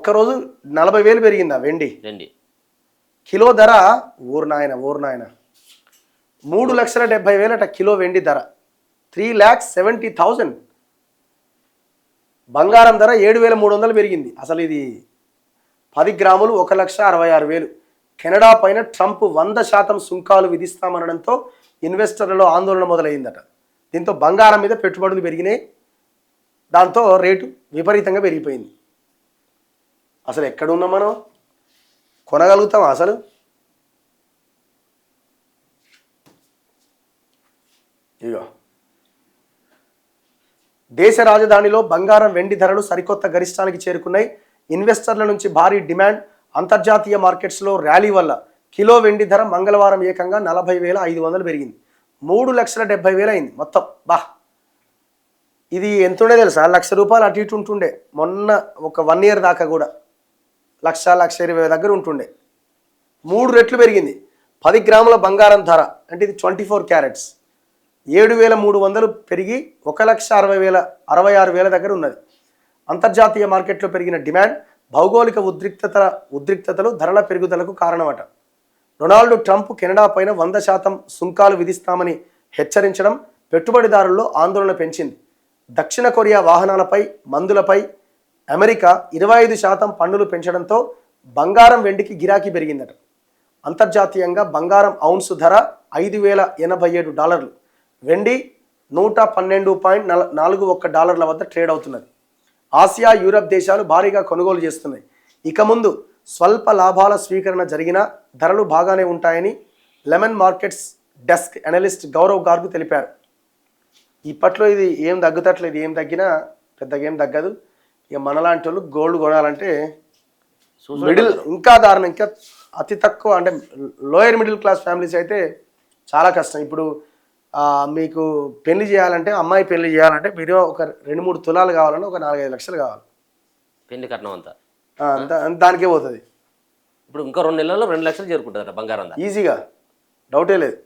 ఒక్కరోజు 40,000 పెరిగిందా వెండి. రండి. కిలో ధర ఊరు నాయన 3,70,000 కిలో వెండి ధర. 3,70,000. బంగారం ధర 7,300 పెరిగింది. అసలు ఇది 10 గ్రాములు 1,66,000. కెనడా పైన ట్రంప్ 100% సుంకాలు విధిస్తామనడంతో ఇన్వెస్టర్లలో ఆందోళన మొదలైందట. దీంతో బంగారం మీద పెట్టుబడులు పెరిగినాయి. దాంతో రేటు విపరీతంగా పెరిగిపోయింది. అసలు ఎక్కడున్నాం మనం? కొనగలుగుతాం అసలు? ఇగో దేశ రాజధానిలో బంగారం వెండి ధరలు సరికొత్త గరిష్టానికి చేరుకున్నాయి. ఇన్వెస్టర్ల నుంచి భారీ డిమాండ్, అంతర్జాతీయ మార్కెట్స్లో ర్యాలీ వల్ల కిలో వెండి ధర మంగళవారం ఏకంగా 40,500 పెరిగింది. 3,70,000 అయింది మొత్తం. ఇది ఎంతుండే తెలుసా? ₹1,00,000 అటు ఇటు ఉంటుండే. మొన్న ఒక 1 year దాకా కూడా 1,00,20,000 దగ్గర ఉంటుండే. 3 రెట్లు పెరిగింది. 10 గ్రాముల బంగారం ధర అంటే ఇది 24 క్యారెట్స్ 7,300 పెరిగి 1,66,000 దగ్గర ఉన్నది. అంతర్జాతీయ మార్కెట్లో పెరిగిన డిమాండ్, భౌగోళిక ఉద్రిక్తతలు ధరల పెరుగుదలకు కారణమట. డొనాల్డ్ ట్రంప్ కెనడా పైన 100% సుంకాలు విధిస్తామని హెచ్చరించడం పెట్టుబడిదారుల్లో ఆందోళన పెంచింది. దక్షిణ కొరియా వాహనాలపై, మందులపై అమెరికా 25% పన్నులు పెంచడంతో బంగారం వెండికి గిరాకీ పెరిగిందట. అంతర్జాతీయంగా బంగారం ఔన్సు ధర $5,087, వెండి $112.41 వద్ద ట్రేడ్ అవుతున్నది. ఆసియా, యూరప్ దేశాలు భారీగా కొనుగోలు చేస్తున్నాయి. ఇక ముందు స్వల్ప లాభాల స్వీకరణ జరిగినా ధరలు బాగానే ఉంటాయని lemon markets desk analyst Gaurav Garg తెలిపారు. ఇప్పట్లో ఇది ఏం తగ్గుతట్లేదు. ఏం తగ్గినా పెద్దగా ఏం తగ్గదు. ఇక మనలాంటి వాళ్ళు గోల్డ్ కొనాలంటే మిడిల్ ఇంకా దారుణం, ఇంకా అతి తక్కువ అంటే లోయర్ మిడిల్ క్లాస్ ఫ్యామిలీస్ అయితే చాలా కష్టం. ఇప్పుడు మీకు పెళ్లి చేయాలంటే, అమ్మాయి పెళ్లి చేయాలంటే మీరు ఒక 2-3 తులాలు కావాలన్నా ఒక 4-5 లక్షలు కావాలి. పెళ్లి కట్నం అంతా దానికే పోతుంది. ఇప్పుడు ఇంకా 2 నెలల్లో 2 లక్షలు చేరుకుంటుందట బంగారం. ఈజీగా, డౌటే లేదు.